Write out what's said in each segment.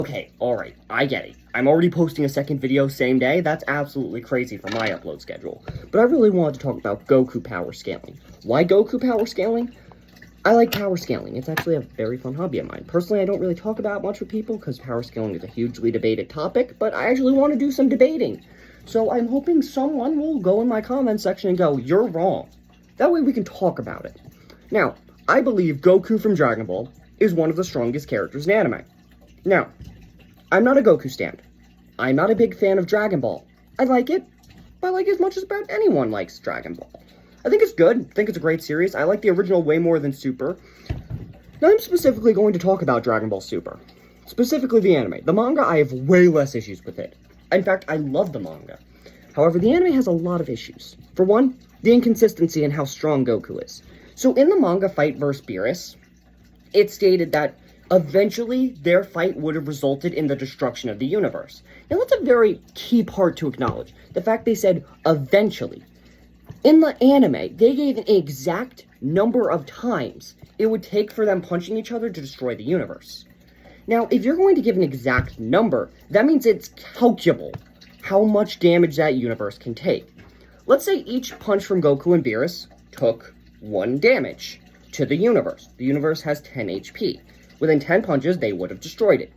Okay, alright, I get it. I'm already posting a second video same day. That's absolutely crazy for my upload schedule. But I really wanted to talk about Goku power scaling. Why Goku power scaling? I like power scaling. It's actually a very fun hobby of mine. Personally, I don't really talk about it much with people because power scaling is a hugely debated topic, but I actually want to do some debating. So I'm hoping someone will go in my comment section and go, "You're wrong." That way we can talk about it. Now, I believe Goku from Dragon Ball is one of the strongest characters in anime. Now, I'm not a Goku stan. I'm not a big fan of Dragon Ball. I like it, but I like it as much as about anyone likes Dragon Ball. I think it's good. I think it's a great series. I like the original way more than Super. Now, I'm specifically going to talk about Dragon Ball Super. Specifically the anime. The manga, I have way less issues with it. In fact, I love the manga. However, the anime has a lot of issues. For one, the inconsistency in how strong Goku is. So in the manga fight versus Beerus, it stated that eventually their fight would have resulted in the destruction of the universe. Now that's a very key part to acknowledge. The fact they said eventually. In the anime, they gave an exact number of times it would take for them punching each other to destroy the universe. Now, if you're going to give an exact number, that means it's calculable how much damage that universe can take. Let's say each punch from Goku and Beerus took 1 damage to the universe. The universe has 10 HP. Within 10 punches, they would have destroyed it.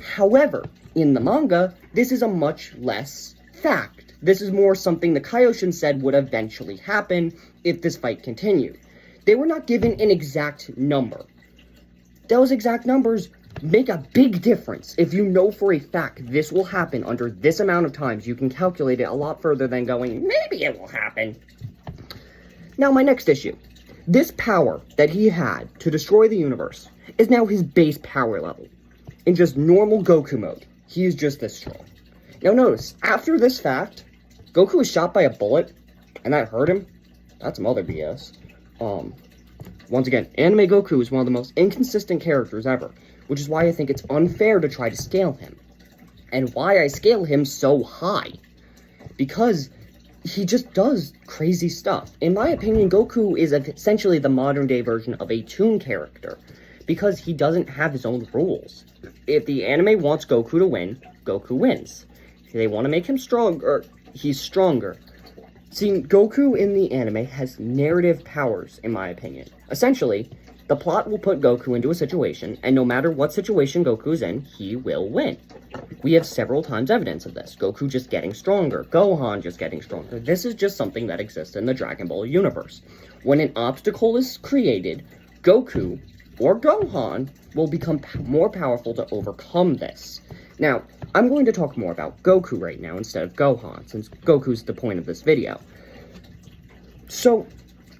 However, in the manga, this is a much less fact. This is more something the Kaioshin said would eventually happen if this fight continued. They were not given an exact number. Those exact numbers make a big difference. If you know for a fact this will happen under this amount of times, you can calculate it a lot further than going, maybe it will happen. Now, my next issue. This power that he had to destroy the universe is now his base power level. In just normal Goku mode, he is just this strong. Now notice, after this fact, Goku was shot by a bullet, and that hurt him. That's some other BS. Once again, anime Goku is one of the most inconsistent characters ever, which is why I think it's unfair to try to scale him. And why I scale him so high. Because he just does crazy stuff. In my opinion, Goku is essentially the modern day version of a Toon character, because he doesn't have his own rules. If the anime wants Goku to win, Goku wins. If they want to make him stronger, he's stronger. See, Goku in the anime has narrative powers, in my opinion. Essentially, the plot will put Goku into a situation, and no matter what situation Goku is in, he will win. We have several times evidence of this. Goku just getting stronger, Gohan just getting stronger. This is just something that exists in the Dragon Ball universe. When an obstacle is created, Goku or Gohan will become more powerful to overcome this. Now, I'm going to talk more about Goku right now instead of Gohan, since Goku's the point of this video. So,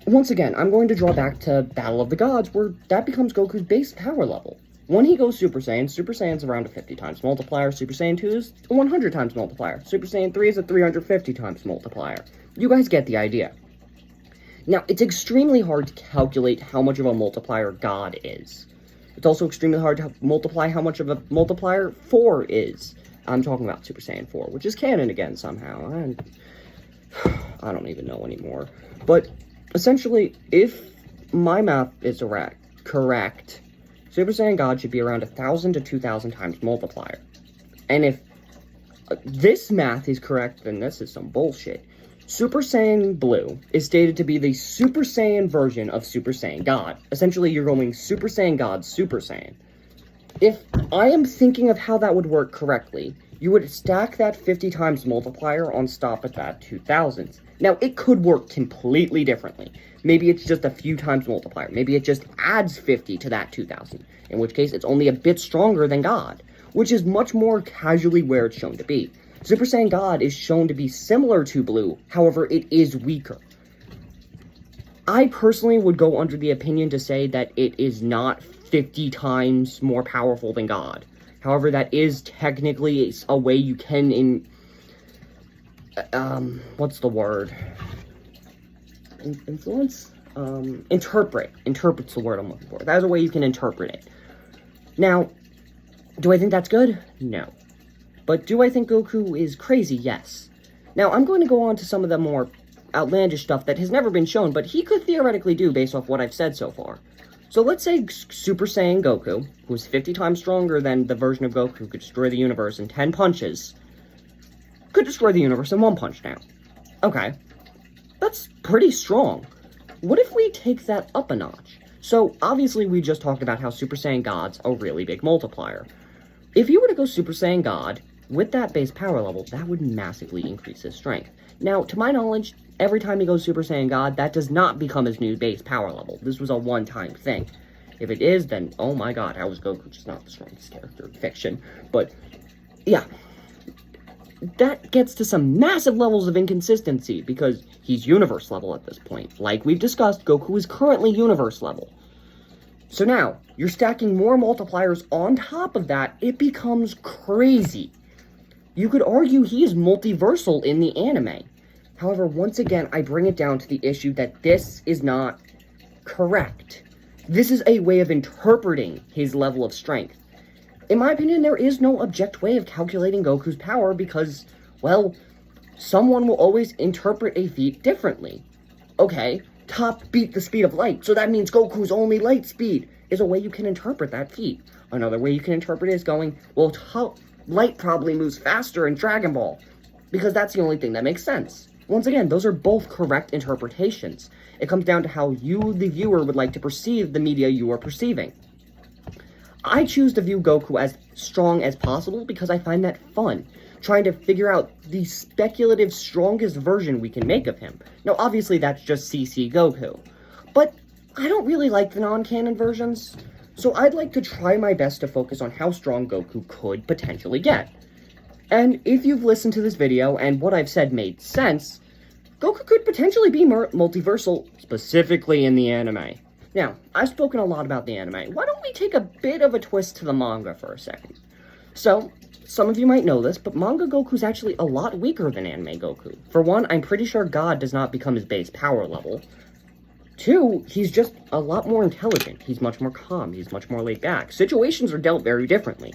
once again, I'm going to draw back to Battle of the Gods, where that becomes Goku's base power level. When he goes Super Saiyan's around a 50 times multiplier, Super Saiyan 2 is a 100 times multiplier, Super Saiyan 3 is a 350 times multiplier. You guys get the idea. Now, it's extremely hard to calculate how much of a multiplier God is. It's also extremely hard to multiply how much of a multiplier 4 is. I'm talking about Super Saiyan 4, which is canon again somehow. And I don't even know anymore. But essentially, if my math is correct, Super Saiyan God should be around 1,000 to 2,000 times multiplier. And if this math is correct, then this is some bullshit. Super Saiyan Blue is stated to be the Super Saiyan version of Super Saiyan God. Essentially, you're going Super Saiyan God, Super Saiyan. If I am thinking of how that would work correctly, you would stack that 50 times multiplier on top of that 2,000s. Now, it could work completely differently. Maybe it's just a few times multiplier. Maybe it just adds 50 to that 2,000, in which case it's only a bit stronger than God, which is much more casually where it's shown to be. Super Saiyan God is shown to be similar to Blue, however, it is weaker. I personally would go under the opinion to say that it is not 50 times more powerful than God. However, that is technically a way you can what's the word? Influence? Interpret. Interpret's the word I'm looking for. That is a way you can interpret it. Now, do I think that's good? No. But do I think Goku is crazy? Yes. Now, I'm going to go on to some of the more outlandish stuff that has never been shown, but he could theoretically do based off what I've said so far. So let's say Super Saiyan Goku, who's 50 times stronger than the version of Goku who could destroy the universe in 10 punches, could destroy the universe in 1 punch now. Okay, that's pretty strong. What if we take that up a notch? So, obviously, we just talked about how Super Saiyan God's a really big multiplier. If you were to go Super Saiyan God, with that base power level, that would massively increase his strength. Now, to my knowledge, every time he goes Super Saiyan God, that does not become his new base power level. This was a one-time thing. If it is, then, oh my god, how is Goku just not the strongest character in fiction? But, yeah. That gets to some massive levels of inconsistency, because he's universe level at this point. Like we've discussed, Goku is currently universe level. So now, you're stacking more multipliers on top of that, it becomes crazy. You could argue he is multiversal in the anime. However, once again, I bring it down to the issue that this is not correct. This is a way of interpreting his level of strength. In my opinion, there is no object way of calculating Goku's power because, well, someone will always interpret a feat differently. Okay, Top beat the speed of light, so that means Goku's only light speed is a way you can interpret that feat. Another way you can interpret it is going, well, light probably moves faster in Dragon Ball, because that's the only thing that makes sense. Once again, those are both correct interpretations. It comes down to how you, the viewer, would like to perceive the media you are perceiving. I choose to view Goku as strong as possible because I find that fun, trying to figure out the speculative strongest version we can make of him. Now, obviously, that's just CC Goku, but I don't really like the non-canon versions, so I'd like to try my best to focus on how strong Goku could potentially get. And if you've listened to this video and what I've said made sense, Goku could potentially be multiversal, specifically in the anime. Now, I've spoken a lot about the anime. Why don't we take a bit of a twist to the manga for a second? So, some of you might know this, but manga Goku's actually a lot weaker than anime Goku. For one, I'm pretty sure God does not become his base power level. Two, he's just a lot more intelligent. He's much more calm. He's much more laid back. Situations are dealt very differently.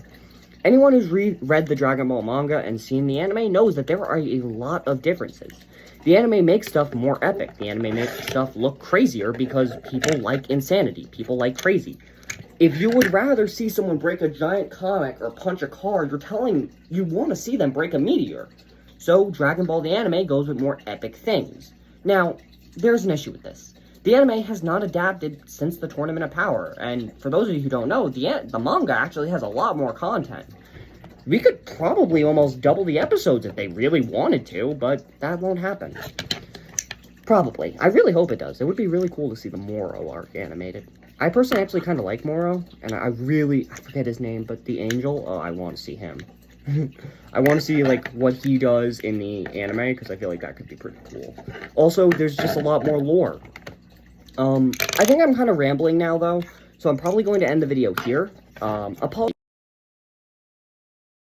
Anyone who's read the Dragon Ball manga and seen the anime knows that there are a lot of differences. The anime makes stuff more epic. The anime makes stuff look crazier because people like insanity. People like crazy. If you would rather see someone break a giant comic or punch a car, you're telling you want to see them break a meteor. So Dragon Ball the anime goes with more epic things. Now, there's an issue with this. The anime has not adapted since the Tournament of Power, and for those of you who don't know, the manga actually has a lot more content. We could probably almost double the episodes if they really wanted to, but that won't happen. Probably. I really hope it does. It would be really cool to see the Moro arc animated. I personally actually kind of like Moro, and I forget his name, but the angel, oh, I want to see him. I want to see, like, what he does in the anime, because I feel like that could be pretty cool. Also, there's just a lot more lore. I think I'm kind of rambling now, though, so I'm probably going to end the video here. Apologies.